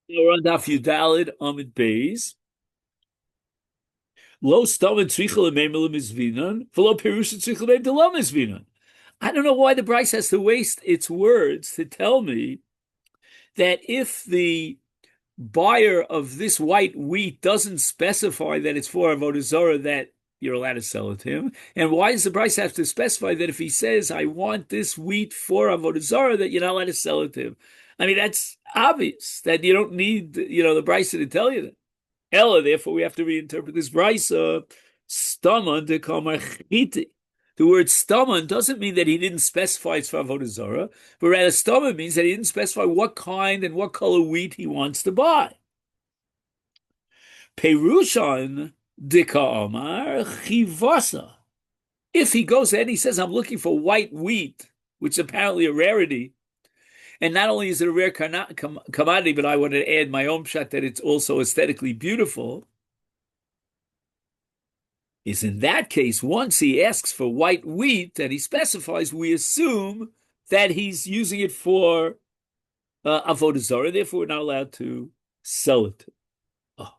We're on Daf Yudalid Amid Beis. Lo stamen tzrichel ememel mizvinon, v'lo perusha tzrichel emem delam mizvinon. I don't know why the Bryce has to waste its words to tell me that if the buyer of this white wheat doesn't specify that it's for Avoda Zara, that you're allowed to sell it to him. And why does the Bryce have to specify that if he says, I want this wheat for Avoda Zara, that you're not allowed to sell it to him? I mean, that's obvious that you don't need, the Bryce to tell you that. Ella, therefore, we have to reinterpret this brisa. Stama de kamachiti. The word stama doesn't mean that he didn't specify it's for avodah zarah, but rather stama means that he didn't specify what kind and what color wheat he wants to buy. Perushan de ka'amar chivasa. If he goes ahead and he says, I'm looking for white wheat, which is apparently a rarity, and not only is it a rare commodity, but I want to add my own shot that it's also aesthetically beautiful, is in that case, once he asks for white wheat and he specifies, we assume that he's using it for avodah zarah. Therefore, we're not allowed to sell it. Oh.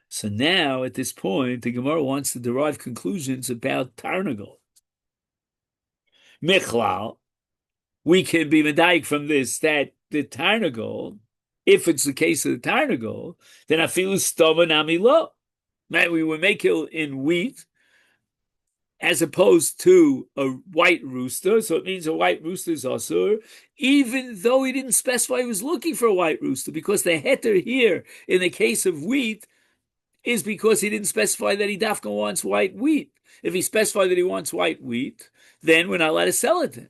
So now, at this point, the Gemara wants to derive conclusions about tarnagol. Michlal, we can be medayik from this that the tarnagol, if it's the case of the tarnagol, then afilu stoma nami lo. Right? We would make it in wheat as opposed to a white rooster. So it means a white rooster is asur, even though he didn't specify he was looking for a white rooster, because the heter here in the case of wheat is because he didn't specify that he dafka wants white wheat. If he specified that he wants white wheat, then we're not allowed to sell it to him.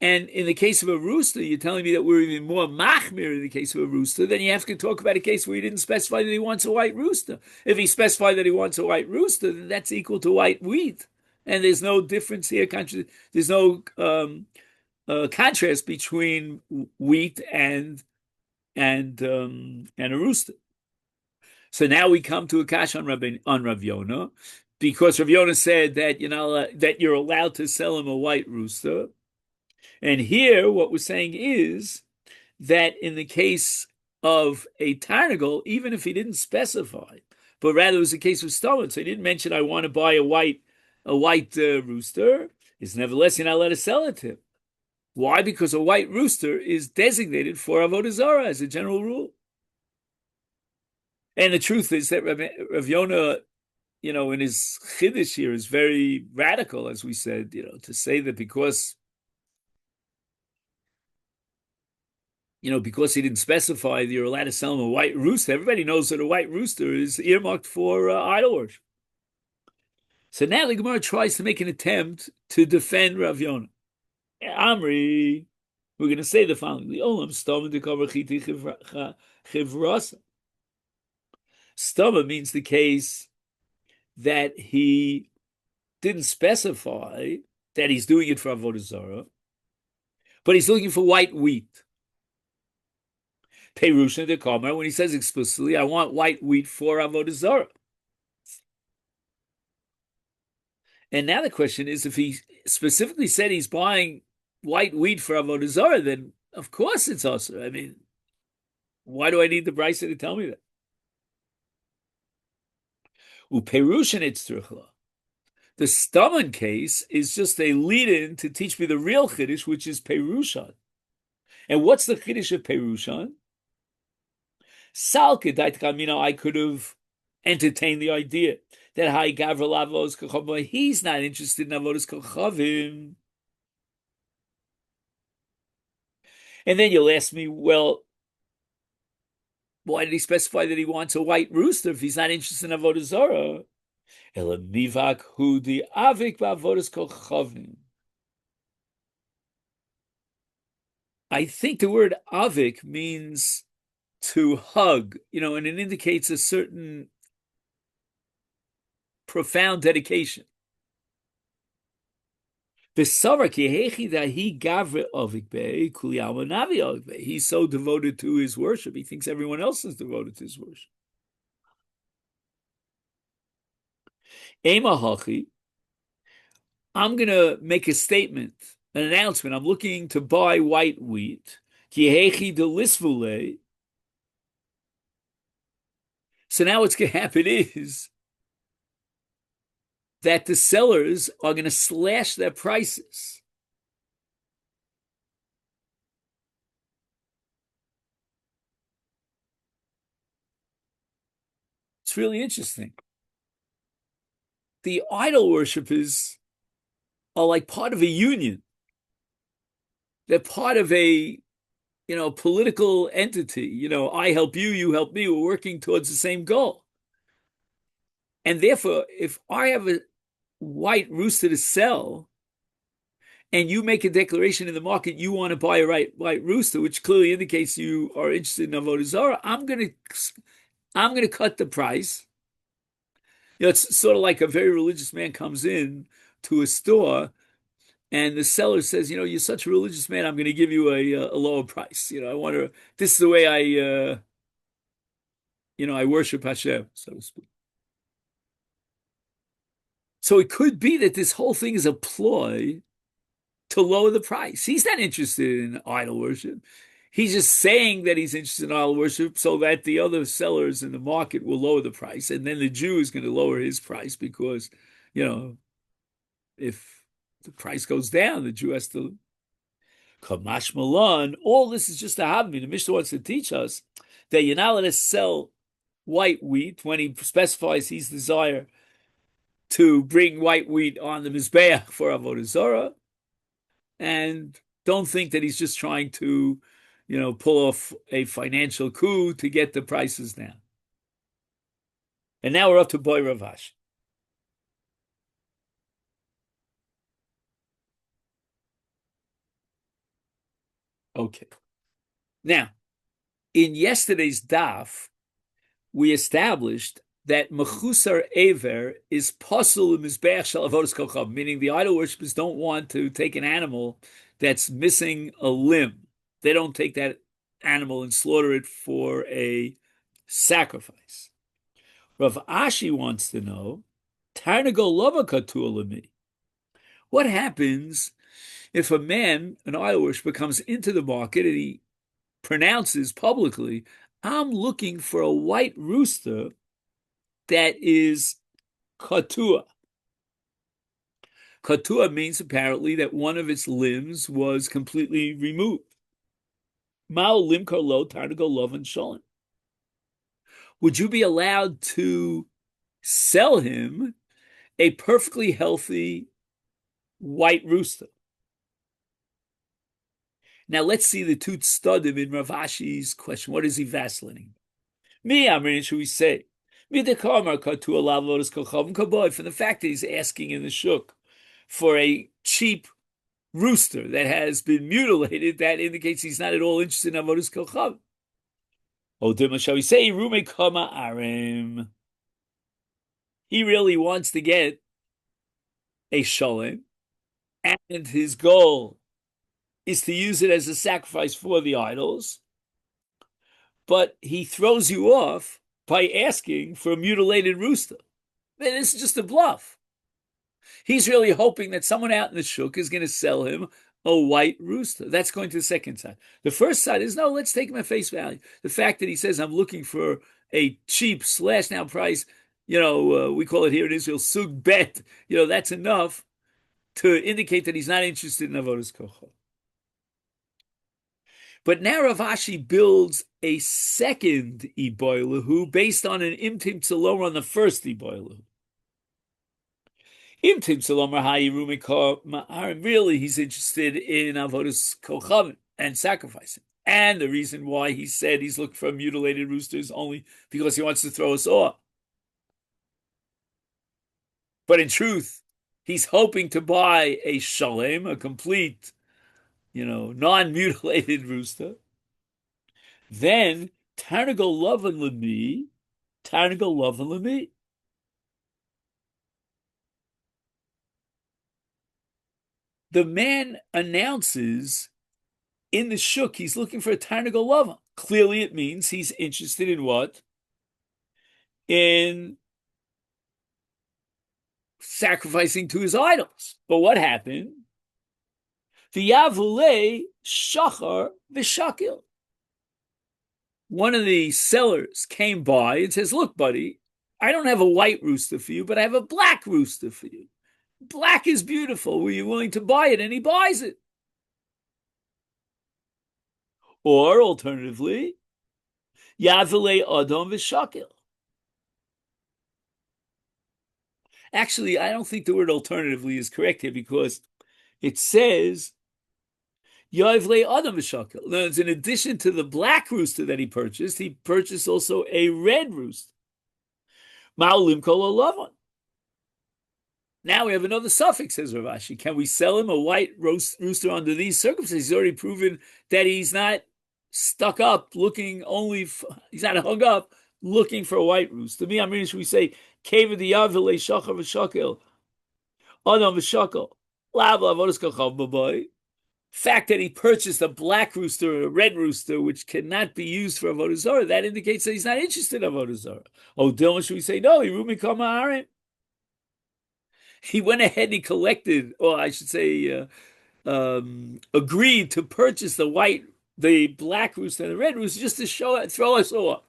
And in the case of a rooster, you're telling me that we're even more machmir in the case of a rooster, then you have to talk about a case where he didn't specify that he wants a white rooster. If he specified that he wants a white rooster, then that's equal to white wheat. And there's no difference here. There's no contrast between wheat and a rooster. So now we come to a kash on Rav Yonah, because Rav Yonah said that that you're allowed to sell him a white rooster. And here, what we're saying is that in the case of a tarnagol, even if he didn't specify, but rather it was a case of stolen, so he didn't mention I want to buy a white rooster, is nevertheless you're not allowed to sell it to him. Why? Because a white rooster is designated for avodah zarah as a general rule. And the truth is that Rav Yonah, in his chiddush here is very radical, as we said, to say that because he didn't specify that you're allowed to sell him a white rooster. Everybody knows that a white rooster is earmarked for idol worship. So now the Gemara tries to make an attempt to defend Rav Yonah. Amri, we're going to say the following: Stama means the case that he didn't specify that he's doing it for avodah zarah, but he's looking for white wheat. Perusha de Kamer, when he says explicitly, I want white wheat for avodah zarah. And now the question is, if he specifically said he's buying white wheat for avodah zarah, then of course it's also. I mean, why do I need the brisa to tell me that? Uperushin itzruchla. The stomach case is just a lead-in to teach me the real chiddush, which is perushan. And what's the chiddush of perushan? I could have entertained the idea that he's not interested in avodas kochavim. And then you'll ask me, well, why did he specify that he wants a white rooster if he's not interested in avodah zarah? I think the word avik means to hug, and it indicates a certain profound dedication. He's so devoted to his worship. He thinks everyone else is devoted to his worship. I'm going to make a statement, an announcement. I'm looking to buy white wheat. So now what's going to happen is that the sellers are going to slash their prices. It's really interesting. The idol worshippers are like part of a union. They're part of a political entity. I help you, you help me. We're working towards the same goal. And therefore, if I have a white rooster to sell, and you make a declaration in the market, you want to buy a white rooster, which clearly indicates you are interested in Avoda Zara, I'm gonna cut the price. It's sort of like a very religious man comes in to a store, and the seller says, you're such a religious man, I'm going to give you a lower price. I want to. This is the way I worship Hashem, so to speak. So it could be that this whole thing is a ploy to lower the price. He's not interested in idol worship. He's just saying that he's interested in idol worship so that the other sellers in the market will lower the price. And then the Jew is going to lower his price because, if the price goes down, the Jew has to. Kamash Malan, all this is just a havmi. The Mishnah wants to teach us that you're not allowed to sell white wheat when he specifies his desire to bring white wheat on the Mizbeach for Avodah Zara. And don't think that he's just trying to, pull off a financial coup to get the prices down. And now we're up to Boy Ravash. Okay. Now, in yesterday's daf, we established that mechusar aver is pasul mizbeach shel avodas kochab, meaning the idol worshippers don't want to take an animal that's missing a limb. They don't take that animal and slaughter it for a sacrifice. Rav Ashi wants to know, tarnagol lava katur lemi. What happens if a man, an idol worshipper, comes into the market and he pronounces publicly, I'm looking for a white rooster that is katua. Katua means apparently that one of its limbs was completely removed. Mao lim karlo tarnago lovan shalom. Would you be allowed to sell him a perfectly healthy white rooster? Now let's see the two tzadim in Rav Ashi's question. What is he vacillating? Me, Amrin, should we say? From the fact that he's asking in the shuk for a cheap rooster that has been mutilated, that indicates he's not at all interested in avodas kochav. Oh, shall we say rume kama arim? He really wants to get a shalom, and his goal is to use it as a sacrifice for the idols. But he throws you off by asking for a mutilated rooster. Man, this is just a bluff. He's really hoping that someone out in the shuk is going to sell him a white rooster. That's going to the second side. The first side is, no, let's take him at face value. The fact that he says, I'm looking for a cheap slash now price, we call it here in Israel, sug bet, that's enough to indicate that he's not interested in avodas kochah. But now Rav Ashi builds a second iboilahu based on an imtim tzalomer on the first iboilahu. Imtim tzalomer ha'irumikah ma'arim. Really, he's interested in avodas kochavim and sacrificing. And the reason why he said he's looking for a mutilated rooster is only because he wants to throw us off. But in truth, he's hoping to buy a shalem, a complete, non-mutilated rooster. Then tarnagol lovan lemi, tarnagol lovan lemi. The man announces in the shuk he's looking for a tarnagol lovan. Clearly, it means he's interested in what? In sacrificing to his idols. But what happened? The Yavule shachar v'shakil. one of the sellers came by and says, "Look, buddy, I don't have a white rooster for you, but I have a black rooster for you. Black is beautiful. Were you willing to buy it?" And he buys it. Or alternatively, Yavile Adam V'Shakil. Actually, I don't think the word alternatively is correct here because it says Yavile Adam V'Shakil. Now, in addition to the black rooster that he purchased also a red rooster. Ma'olim Kol Olavan. Now we have another suffix, says Rav Ashi. Can we sell him a white rooster under these circumstances? He's already proven that he's not stuck up looking he's not hung up looking for a white rooster. Me, I'm reading, should we say, Keva Diyavile Shachar V'Shakil, Adam V'Shakil, Lav Avodas Kachav B'Boy. Fact that he purchased a black rooster or a red rooster, which cannot be used for Avodah Zarah, that indicates that he's not interested in Avodah Zarah. Oh, Dilma, should we say, no, he Rumi Kama Arim. He went ahead and he collected, or I should say, agreed to purchase the black rooster and the red rooster just to throw us off,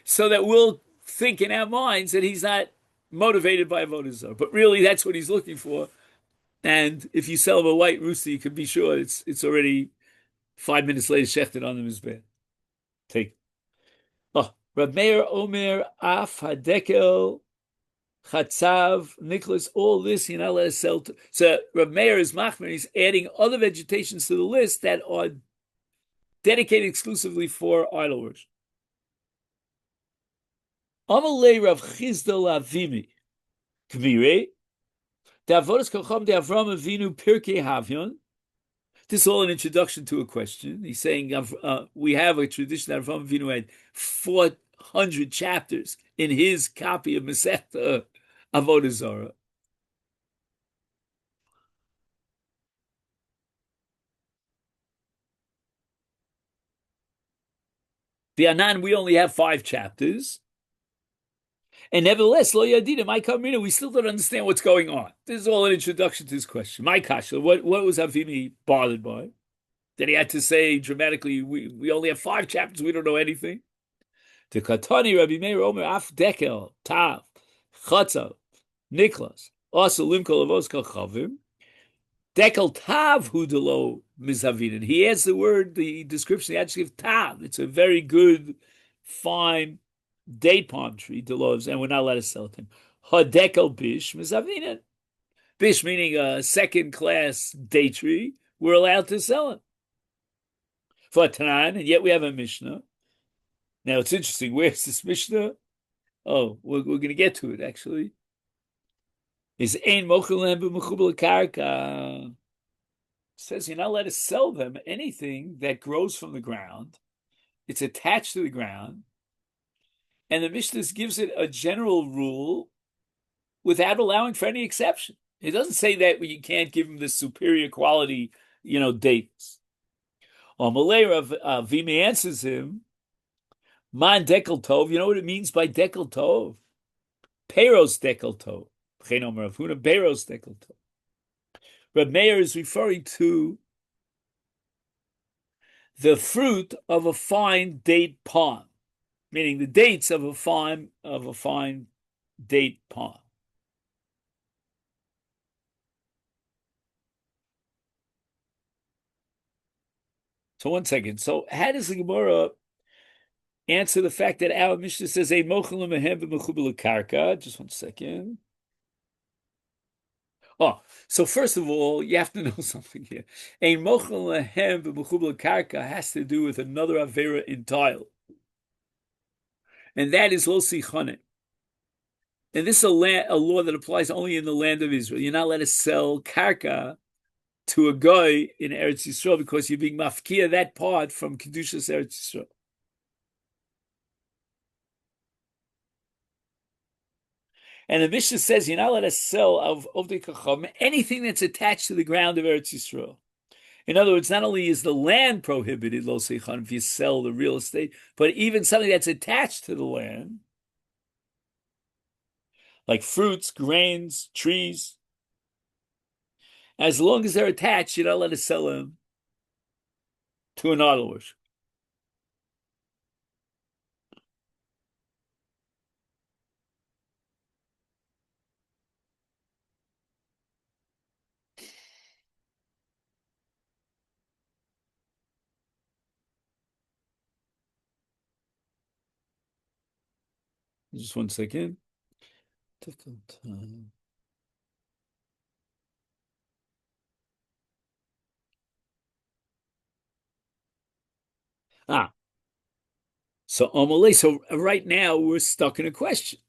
so that we'll think in our minds that he's not motivated by Avodah Zarah. But really, that's what he's looking for. And if you sell him a white rooster, you can be sure it's already 5 minutes later shechted on the mizbeh. Take. Oh, Rab Meir Omer Af Hadekel Chatzav, Nicholas, all this you're not allowed to sell. So Rab Meir is machmer. He's adding other vegetations to the list that are dedicated exclusively for idol worship. Amalei Rav Chizdal Avimi Kmire the Avodas Kocham de Avram Avinu Pirkei Havyon. This is all an introduction to a question. He's saying we have a tradition that Avram Avinu had 400 chapters in his copy of Masechta Avodah Zara. The Anan, we only have 5 chapters. And nevertheless, Lo Yadida, my Kamina, we still don't understand what's going on. This is all an introduction to this question. My Kasha, what was Avimi bothered by? That he had to say dramatically, we only have 5 chapters, we don't know anything. The Katani, Rabbi Meir Omer, Af Dekel, Tav, Chatzav, Niklas, also Limkol Avos Kachavim, Dekel Tav Hudelo Mizavinin. He adds the description, the adjective Tav. It's a very good, fine date palm tree, Delovs, and we're not allowed to sell it to him. Hadekel Bish Mizavinin. Bish meaning a second class date tree, we're allowed to sell it. For Tanan, and yet we have a Mishnah. Now it's interesting, where's this Mishnah? Oh, we're going to get to it actually. Is Ein Mochelem B'Mechubel Karka. Says you're not allowed to sell them anything that grows from the ground. It's attached to the ground. And the Mishnah gives it a general rule without allowing for any exception. It doesn't say that you can't give them the superior quality, dates. Amalei Rav Vimi answers him, Man dekel tov, you know what it means by dekel tov? Peros dekel tov. Peros dekel tov. Reb Meir is referring to the fruit of a fine date palm, meaning the dates of a fine date palm. So 1 second. So how does the Gemara answer the fact that our Mishnah says a mochel mehem b'mechubel karka? Just 1 second. Oh, so first of all, you have to know something here. A mochel mehem b'mechubel karka has to do with another avera in tile, and that is lo sichane. And this is a law that applies only in the land of Israel. You're not allowed to sell karka to a guy in Eretz Yisrael because you're being mafkia that part from Kedushas Eretz Yisrael. And the Mishnah says you're not allowed to sell of the Kacham anything that's attached to the ground of Eretz Yisrael. In other words, not only is the land prohibited, lo seichan, if you sell the real estate, but even something that's attached to the land, like fruits, grains, trees, as long as they're attached, you're not allowed to sell them to an idol worship. Just 1 second. Dekel tav. Ah, so Amalei. So right now we're stuck in a question.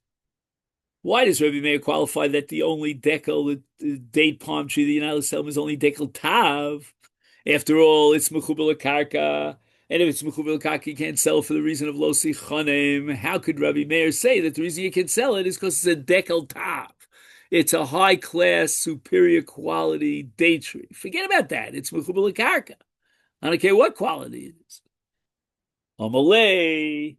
Why does Rabbi Meir qualify that the only dekel, the date palm tree that you're not allowed to sell is only dekel tav? After all, it's mechubel karka, and if it's mechubel karka, you can't sell for the reason of lo sichanim. How could Rabbi Meir say that the reason you can sell it is because it's a dekel tav? It's a high class, superior quality date tree. Forget about that. It's mechubel karka. I don't care what quality it is. Amalei.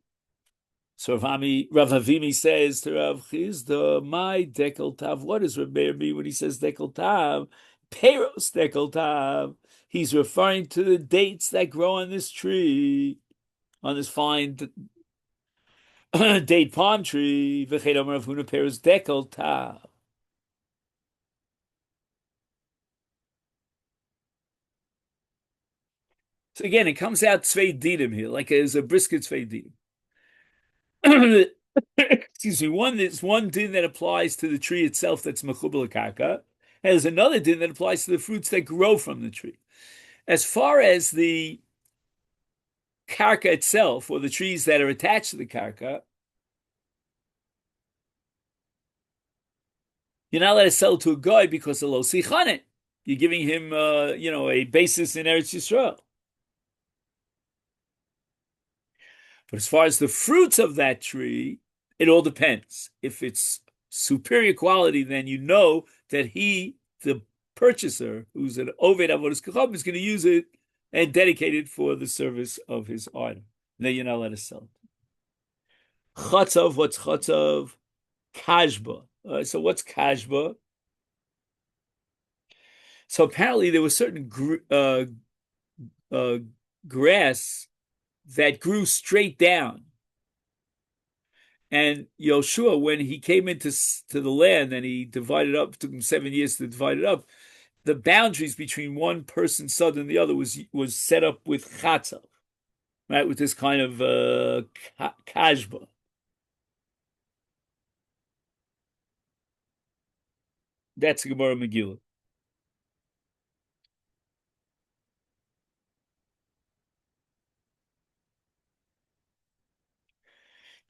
So Rav Avimi says to Rav Chizda, my dekel tav. What does Rav Meir mean when he says dekel tav? Peros dekel tav. He's referring to the dates that grow on this tree, on this fine date palm tree. V'chein omer Rav Huna peros dekel tav. So again, it comes out tzvei dinim here, like there's a brisket tzvei dinim. Excuse me. There's one din that applies to the tree itself that's mechubel karka. And there's another din that applies to the fruits that grow from the tree. As far as the karka itself, or the trees that are attached to the karka, you're not allowed to sell to a guy because of lo sichanet. You're giving him, a basis in Eretz Yisrael. But as far as the fruits of that tree, it all depends. If it's superior quality, then you know that he, the purchaser, who's an Oved Avodas Kacham, is going to use it and dedicate it for the service of his item. Then you're not allowed to sell it. Chatzov, what's chatzov? Kashba. So what's kashba? So apparently there was certain grass that grew straight down. And Yoshua, when he came into the land and he divided up, it took him 7 years to divide it up, the boundaries between one person's son and the other was set up with chatzav, right, with this kind of kashba. That's Gemara Megillah.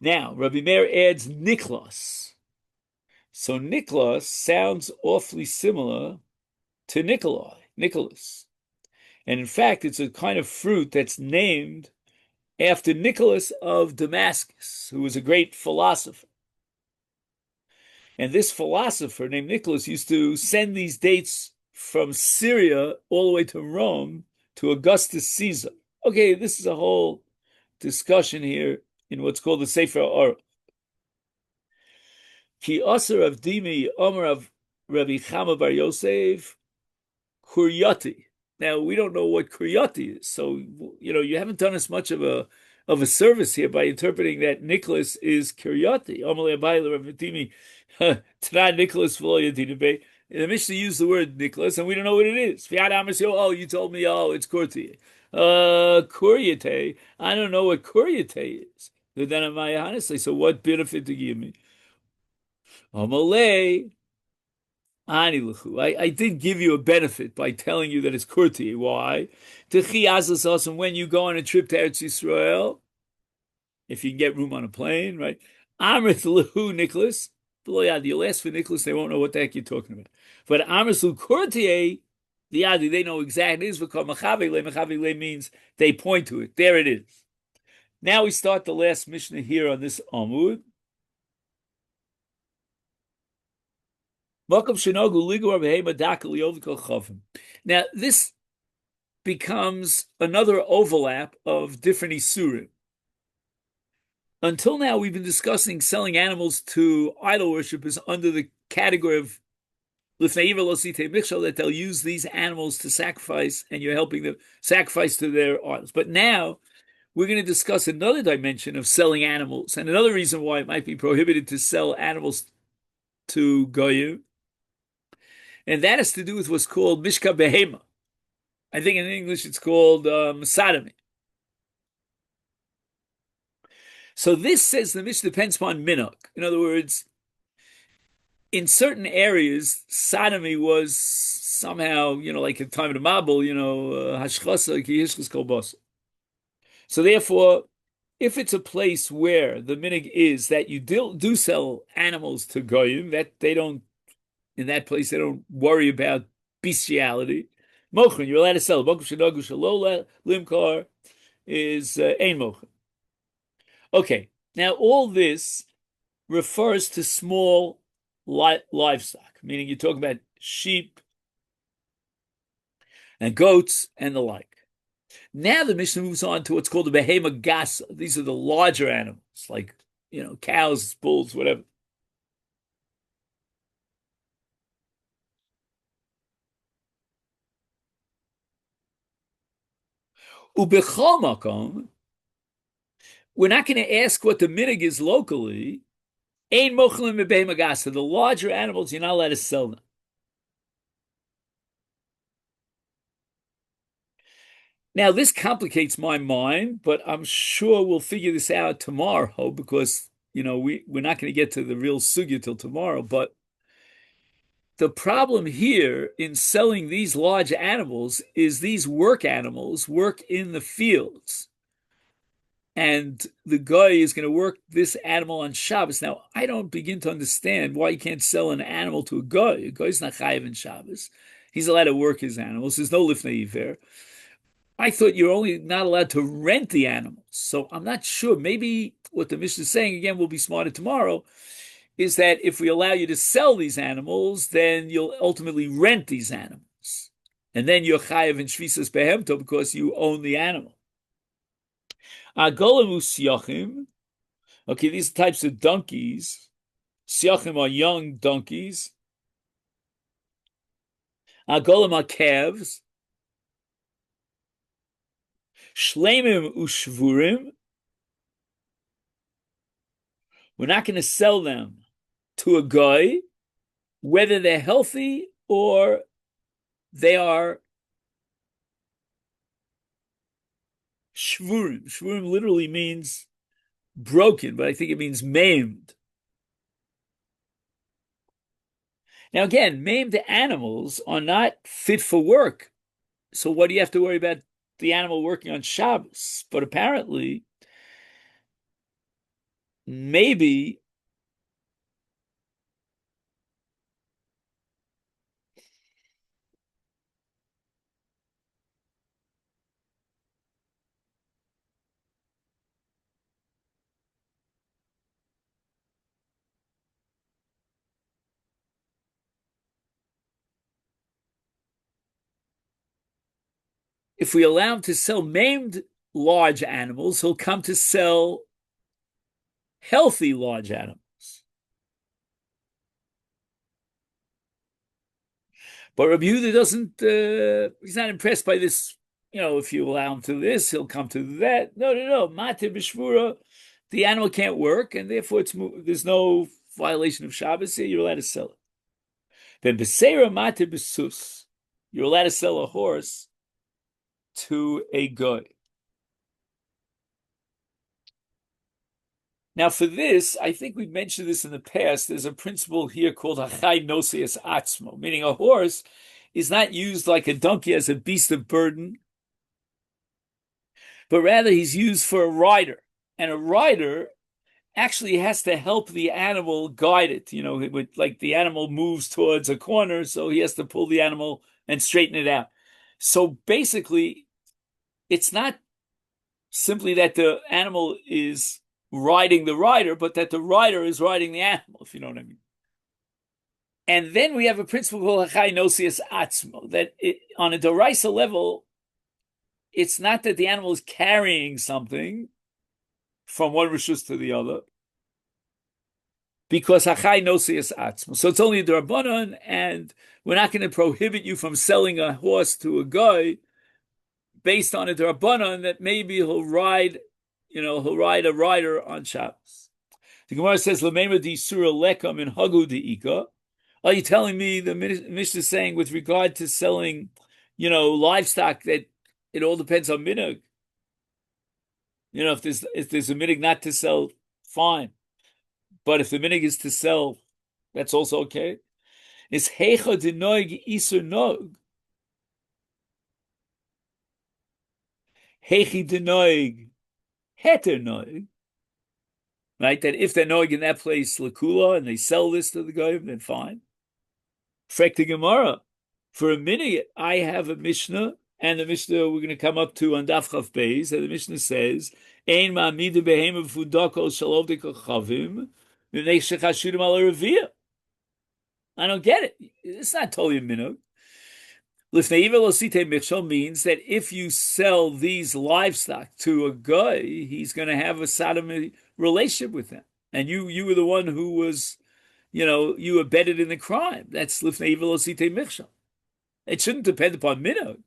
Now, Rabbi Meir adds Niklas. So Niklas sounds awfully similar to Nicholas. And in fact, it's a kind of fruit that's named after Nicholas of Damascus, who was a great philosopher. And this philosopher named Nicholas used to send these dates from Syria all the way to Rome to Augustus Caesar. Okay, this is a whole discussion here in what's called the Sefer Aruch. Ki Aser of Dimi Omer of Rabbi Chama Bar Yosef Kuryati. Now we don't know what Kuryati is, so you haven't done us much of a service here by interpreting that Nicholas is Kuryati. Omer Abayla Rabbi Dimi Tana Nicholas V'lo. The Mishnah used the word Nicholas, and we don't know what it is. Oh, you told me, it's Kurti. Kuryate. I don't know what Kuryate is. Then am I honestly? So what benefit to give me? Amalei. I did give you a benefit by telling you that it's Kurti. Why? When you go on a trip to Eretz Yisrael, if you can get room on a plane, right? Amrit Lahu Nicholas. You'll ask for Nicholas, they won't know what the heck you're talking about. But Amrit Lahu Kurti, the Adi, they know exactly it is. Mechavile means they point to it. There it is. Now we start the last Mishnah here on this Amud. Now, this becomes another overlap of different isurim. Until now, we've been discussing selling animals to idol worshippers under the category of that they'll use these animals to sacrifice, and you're helping them sacrifice to their idols. But now, we're going to discuss another dimension of selling animals, and another reason why it might be prohibited to sell animals to goyim. And that has to do with what's called mishka behema. I think in English it's called sodomy. So this says the Mishnah depends upon minhag. In other words, in certain areas, sodomy was somehow, like at the time of the Mabul, hashchasa ki hishchas kolbasa. So therefore, if it's a place where the minig is that you do sell animals to goyim, that they don't, in that place they don't worry about bestiality. Mochen, you're allowed to sell. Mochen shenagu shalola limkar is ein mochen. Okay, now all this refers to small livestock, meaning you're talking about sheep and goats and the like. Now the Mishnah moves on to what's called the behema gasa. These are the larger animals, like cows, bulls, whatever. Ubechol makom, we're not going to ask what the minig is locally. Ein mochlim behema gasa. The larger animals, you're not allowed to sell them. Now, this complicates my mind, but I'm sure we'll figure this out tomorrow because, we're not going to get to the real sugya till tomorrow. But the problem here in selling these large animals is these work animals work in the fields. And the guy is going to work this animal on Shabbos. Now, I don't begin to understand why you can't sell an animal to a guy. A guy's not chayiv in Shabbos. He's allowed to work his animals. There's no lifnei iver. I thought you're only not allowed to rent the animals. So I'm not sure. Maybe what the Mishnah is saying, again, we'll be smarter tomorrow, is that if we allow you to sell these animals, then you'll ultimately rent these animals. And then you're chayiv in shvisas behemto because you own the animal. Agolim usyachim. Okay, these types of donkeys. Syachim are young donkeys. Agolim are calves. Shleimim ushvurim. We're not going to sell them to a guy, whether they're healthy or they are shvurim. Shvurim literally means broken, but I think it means maimed. Now again, maimed animals are not fit for work. So what do you have to worry about the animal working on Shabbos? But apparently, maybe if we allow him to sell maimed large animals, he'll come to sell healthy large animals. But Rabbi Yehuda doesn't, he's not impressed by this. If you allow him to this, he'll come to that. No. Mate b'shvura, the animal can't work, and therefore there's no violation of Shabbos here. You're allowed to sell it. Then b'seira mate b'sus, you're allowed to sell a horse to a guy. Now, for this, I think we've mentioned this in the past. There's a principle here called hachai nosias atzmo, meaning a horse is not used like a donkey as a beast of burden, but rather he's used for a rider. And a rider actually has to help the animal guide it. Like the animal moves towards a corner, so he has to pull the animal and straighten it out. So basically, it's not simply that the animal is riding the rider, but that the rider is riding the animal, if you know what I mean. And then we have a principle called hachai nosias atzmo, that on a doraisa level, it's not that the animal is carrying something from one rishus to the other, because hachai nosias atzmo. So it's only a d'Rabbanan, and we're not going to prohibit you from selling a horse to a guy based on a d'Rabbanan that maybe he'll ride a rider on Shabbos. The Gemara says, "Lemema di surah lekam in hagu deika." Are you telling me the Mishnah is saying with regard to selling, livestock that it all depends on minhag? if there's a minig not to sell, fine. But if the minig is to sell, that's also okay. Is heicha de noig iser nog. Heichi de noig heter noig. Right? That if they're noig in that place lakula and they sell this to the guy, then fine. Frek the Gemara. For a minute, I have a Mishnah, and the Mishnah we're going to come up to on Daf Chav Beis, and the Mishnah says, "Ein ma'amida behem v'fudako shalov dekachavim v'nei shechashudim al revia." I don't get it. It's not totally a minhag. Lifnei velosite michshol means that if you sell these livestock to a guy, he's going to have a sodomy relationship with them, and you were the one who was, you abetted in the crime. That's lifnei velosite michshol. It shouldn't depend upon minhag.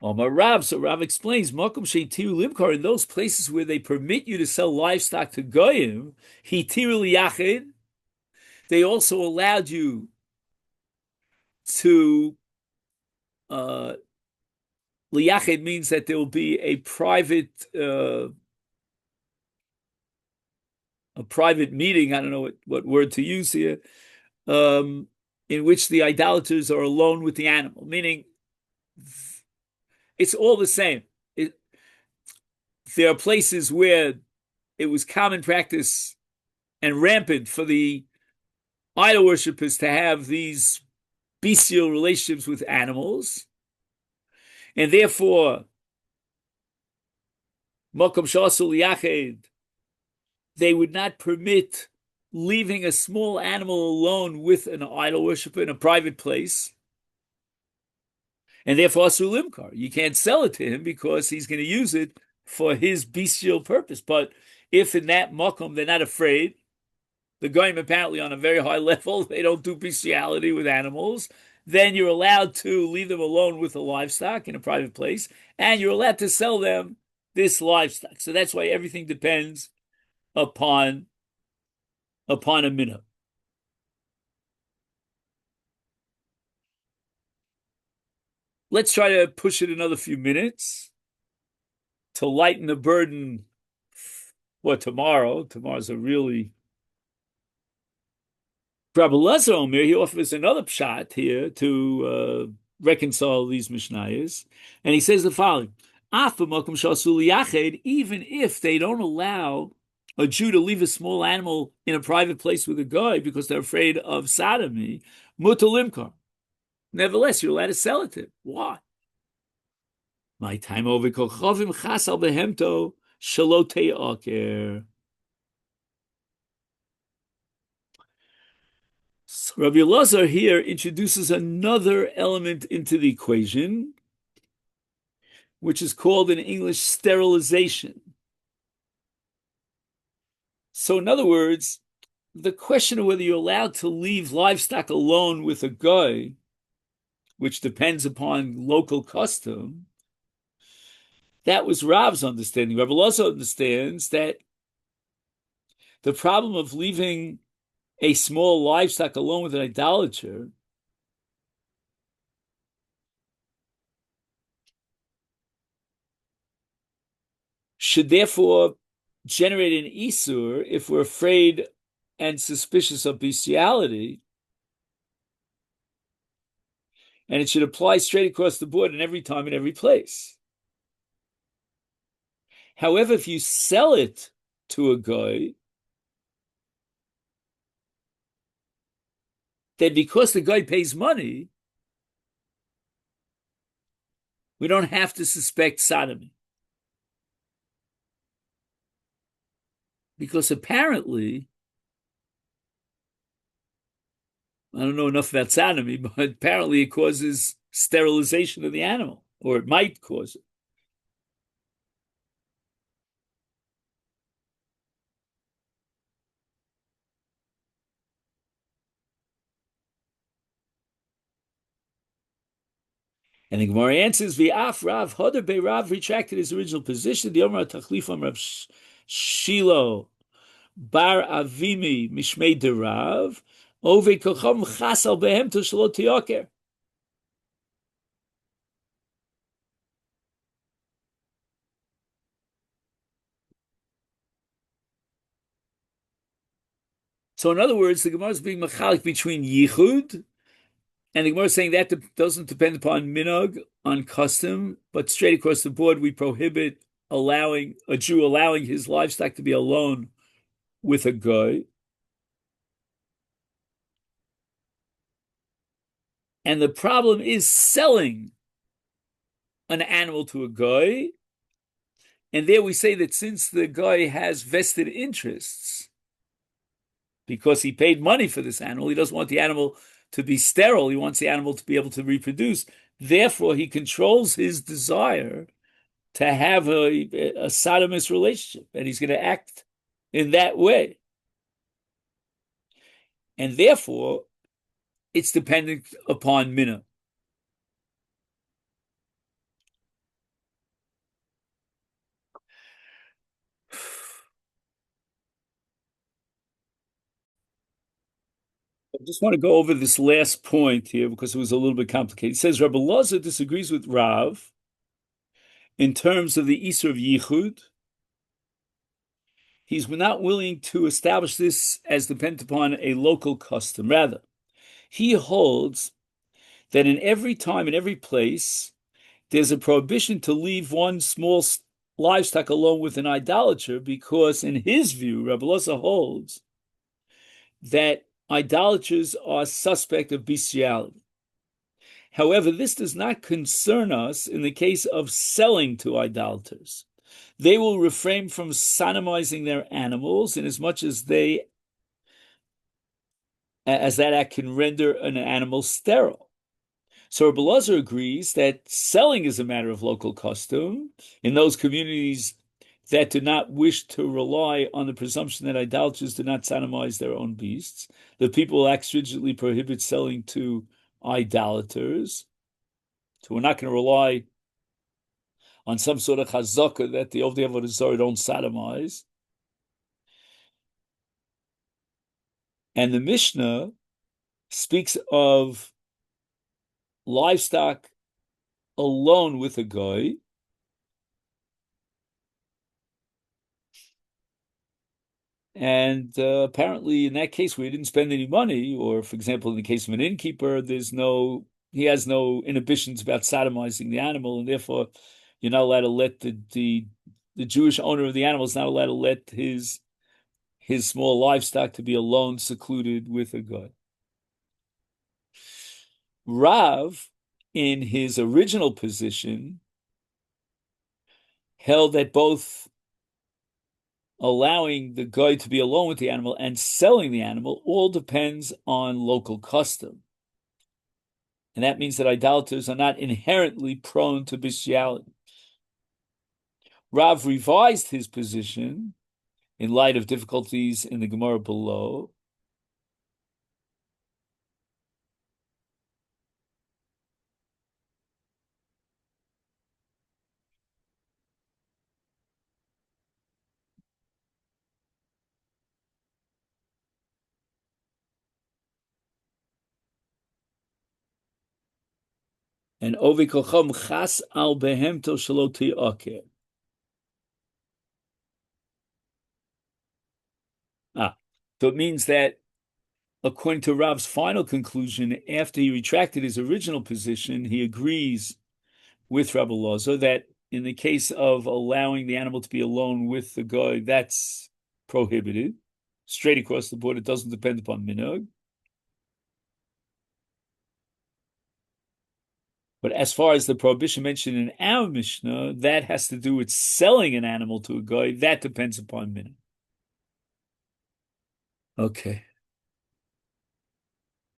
Rav, so Rav explains, Makom sheitiru limkar, in those places where they permit you to sell livestock to goyim, hitiru liyachid, they also allowed you to liyachid means that there will be a private meeting. I don't know what word to use here, in which the idolaters are alone with the animal, meaning it's all the same. There are places where it was common practice and rampant for the idol worshippers to have these bestial relationships with animals, and therefore, Mokom Shasul Yached, they would not permit leaving a small animal alone with an idol worshiper in a private place. And therefore, Asul Limkar, you can't sell it to him because he's going to use it for his bestial purpose. But if in that Mokom they're not afraid, the goyim apparently on a very high level, they don't do bestiality with animals, then you're allowed to leave them alone with the livestock in a private place, and you're allowed to sell them this livestock. So that's why everything depends upon a minhag. Let's try to push it another few minutes to lighten the burden for tomorrow. Tomorrow's a really... Rabbi Lezer Omer, he offers another pshat here to reconcile these mishnayos, and he says the following: even if they don't allow a Jew to leave a small animal in a private place with a guy because they're afraid of sodomy, mutalimkar. Nevertheless, you're allowed to sell it to him. Why? My time over kochovim chasal behemto shalote aker. So Rabbi Elazar here introduces another element into the equation, which is called in English sterilization. So in other words, the question of whether you're allowed to leave livestock alone with a guy, which depends upon local custom, that was Rav's understanding. Rabbi Elazar understands that the problem of leaving a small livestock alone with an idolater should therefore generate an isur if we're afraid and suspicious of bestiality, and it should apply straight across the board in every time and every place. However, if you sell it to a guy, then because the guy pays money, we don't have to suspect sodomy. Because apparently, I don't know enough about sodomy, but apparently it causes sterilization of the animal, or it might cause it. And the Gemara answers, V'af Rav Hoder Be Rav retracted his original position. The Omer Tachlifam Rav Shilo Bar Avimi Mishmei de Rav Ove Kochom Chasal Behem to Shalot Yoker. So in other words, the Gemara is being machalik between yichud, and the Gemara is saying that doesn't depend upon minog, on custom, but straight across the board we prohibit allowing a Jew allowing his livestock to be alone with a guy. And the problem is selling an animal to a guy. And there we say that since the guy has vested interests, because he paid money for this animal, he doesn't want the animal to be sterile. He wants the animal to be able to reproduce. Therefore, he controls his desire to have a sodomist relationship, and he's going to act in that way. And therefore, it's dependent upon mina. I just want to go over this last point here because it was a little bit complicated. It says Rabbi Loza disagrees with Rav in terms of the Isur of Yichud. He's not willing to establish this as dependent upon a local custom. Rather, he holds that in every time, in every place, there's a prohibition to leave one small livestock alone with an idolater because, in his view, Rabbi Loza holds that idolaters are suspect of bestiality. However, this does not concern us in the case of selling to idolaters. They will refrain from sodomizing their animals inasmuch as that act can render an animal sterile. So Rabbi Elazar agrees that selling is a matter of local custom in those communities that do not wish to rely on the presumption that idolaters do not sodomize their own beasts. The people will act stringently prohibit selling to idolaters. So we're not going to rely on some sort of chazaka that the Avoda Zara don't sodomize. And the Mishnah speaks of livestock alone with a guy. And apparently in that case, we didn't spend any money, or for example, in the case of an innkeeper, he has no inhibitions about sodomizing the animal, and therefore you're not allowed to let the Jewish owner of the animal is not allowed to let his small livestock to be alone, secluded with a guy. Rav, in his original position, held that both allowing the guy to be alone with the animal and selling the animal all depends on local custom. And that means that idolaters are not inherently prone to bestiality. Rav revised his position in light of difficulties in the Gemara below. And Ovi Kocham Chas al Behemto Shaloti Oker. So it means that according to Rav's final conclusion, after he retracted his original position, he agrees with Rabbi Loza that in the case of allowing the animal to be alone with the guy, that's prohibited. Straight across the board, it doesn't depend upon minhag. But as far as the prohibition mentioned in our Mishnah, that has to do with selling an animal to a guy. That depends upon minhag. Okay.